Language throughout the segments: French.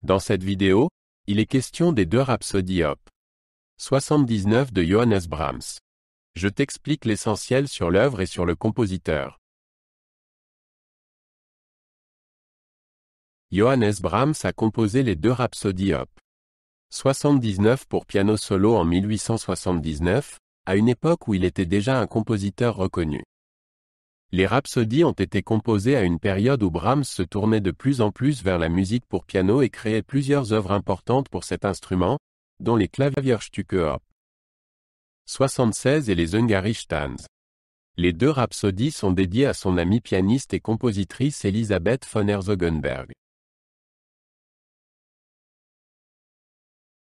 Dans cette vidéo, il est question des deux rhapsodies op. 79 de Johannes Brahms. Je t'explique l'essentiel sur l'œuvre et sur le compositeur. Johannes Brahms a composé les deux rhapsodies op. 79 pour piano solo en 1879, à une époque où il était déjà un compositeur reconnu. Les rhapsodies ont été composées à une période où Brahms se tournait de plus en plus vers la musique pour piano et créait plusieurs œuvres importantes pour cet instrument, dont les Klavierstücke op. 76 et les Ungarischen. Les deux rhapsodies sont dédiées à son amie pianiste et compositrice Elisabeth von Herzogenberg.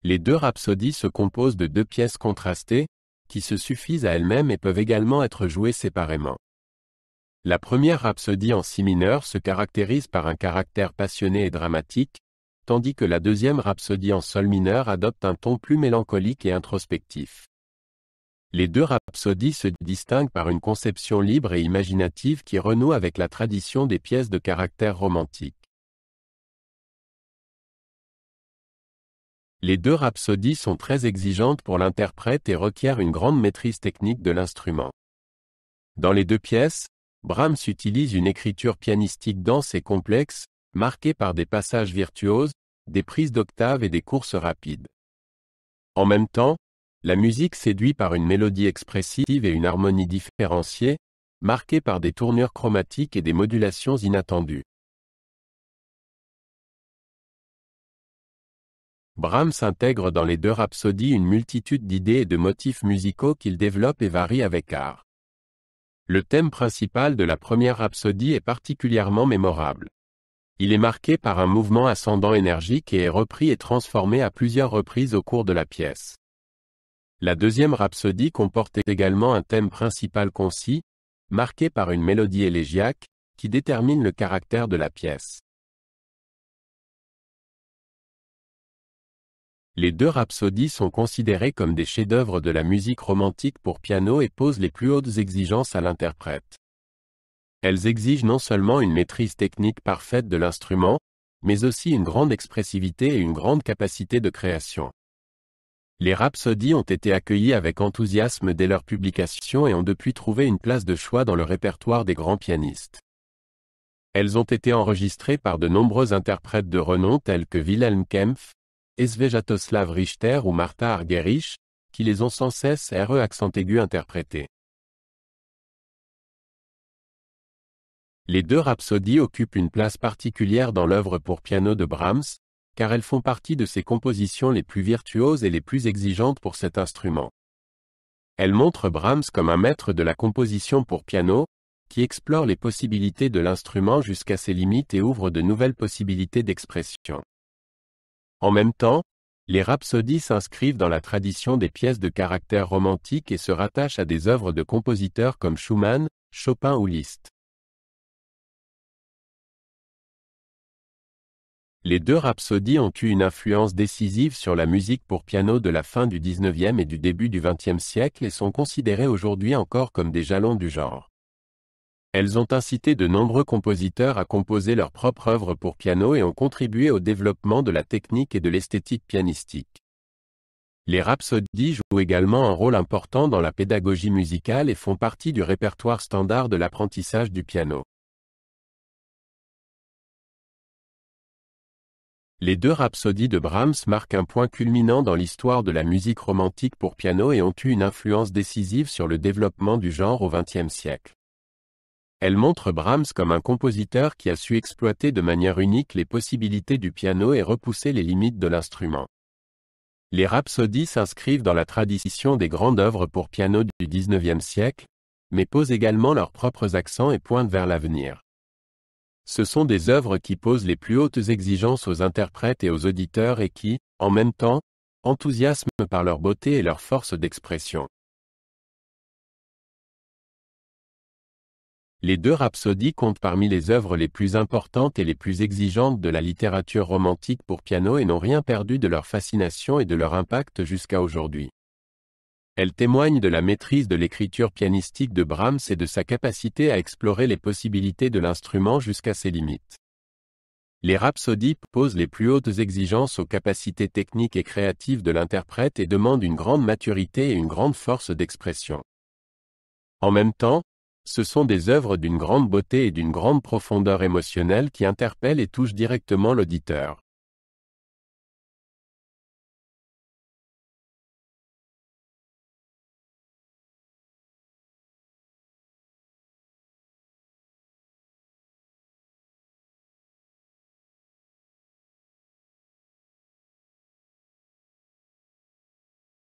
Les deux rhapsodies se composent de deux pièces contrastées, qui se suffisent à elles-mêmes et peuvent également être jouées séparément. La première rhapsodie en si mineur se caractérise par un caractère passionné et dramatique, tandis que la deuxième rhapsodie en sol mineur adopte un ton plus mélancolique et introspectif. Les deux rhapsodies se distinguent par une conception libre et imaginative qui renoue avec la tradition des pièces de caractère romantique. Les deux rhapsodies sont très exigeantes pour l'interprète et requièrent une grande maîtrise technique de l'instrument. Dans les deux pièces, Brahms utilise une écriture pianistique dense et complexe, marquée par des passages virtuoses, des prises d'octave et des courses rapides. En même temps, la musique séduit par une mélodie expressive et une harmonie différenciée, marquée par des tournures chromatiques et des modulations inattendues. Brahms intègre dans les deux rhapsodies une multitude d'idées et de motifs musicaux qu'il développe et varie avec art. Le thème principal de la première rhapsodie est particulièrement mémorable. Il est marqué par un mouvement ascendant énergique et est repris et transformé à plusieurs reprises au cours de la pièce. La deuxième rhapsodie comporte également un thème principal concis, marqué par une mélodie élégiaque, qui détermine le caractère de la pièce. Les deux rhapsodies sont considérées comme des chefs-d'œuvre de la musique romantique pour piano et posent les plus hautes exigences à l'interprète. Elles exigent non seulement une maîtrise technique parfaite de l'instrument, mais aussi une grande expressivité et une grande capacité de création. Les rhapsodies ont été accueillies avec enthousiasme dès leur publication et ont depuis trouvé une place de choix dans le répertoire des grands pianistes. Elles ont été enregistrées par de nombreux interprètes de renom tels que Wilhelm Kempff, Sviatoslav Richter ou Martha Argerich, qui les ont sans cesse accent aigu interprétés. Les deux rhapsodies occupent une place particulière dans l'œuvre pour piano de Brahms, car elles font partie de ses compositions les plus virtuoses et les plus exigeantes pour cet instrument. Elles montrent Brahms comme un maître de la composition pour piano, qui explore les possibilités de l'instrument jusqu'à ses limites et ouvre de nouvelles possibilités d'expression. En même temps, les rhapsodies s'inscrivent dans la tradition des pièces de caractère romantique et se rattachent à des œuvres de compositeurs comme Schumann, Chopin ou Liszt. Les deux rhapsodies ont eu une influence décisive sur la musique pour piano de la fin du XIXe et du début du XXe siècle et sont considérées aujourd'hui encore comme des jalons du genre. Elles ont incité de nombreux compositeurs à composer leurs propres œuvres pour piano et ont contribué au développement de la technique et de l'esthétique pianistique. Les rhapsodies jouent également un rôle important dans la pédagogie musicale et font partie du répertoire standard de l'apprentissage du piano. Les deux rhapsodies de Brahms marquent un point culminant dans l'histoire de la musique romantique pour piano et ont eu une influence décisive sur le développement du genre au XXe siècle. Elles montrent Brahms comme un compositeur qui a su exploiter de manière unique les possibilités du piano et repousser les limites de l'instrument. Les rhapsodies s'inscrivent dans la tradition des grandes œuvres pour piano du XIXe siècle, mais posent également leurs propres accents et pointent vers l'avenir. Ce sont des œuvres qui posent les plus hautes exigences aux interprètes et aux auditeurs et qui, en même temps, enthousiasment par leur beauté et leur force d'expression. Les deux rhapsodies comptent parmi les œuvres les plus importantes et les plus exigeantes de la littérature romantique pour piano et n'ont rien perdu de leur fascination et de leur impact jusqu'à aujourd'hui. Elles témoignent de la maîtrise de l'écriture pianistique de Brahms et de sa capacité à explorer les possibilités de l'instrument jusqu'à ses limites. Les rhapsodies posent les plus hautes exigences aux capacités techniques et créatives de l'interprète et demandent une grande maturité et une grande force d'expression. En même temps, ce sont des œuvres d'une grande beauté et d'une grande profondeur émotionnelle qui interpellent et touchent directement l'auditeur.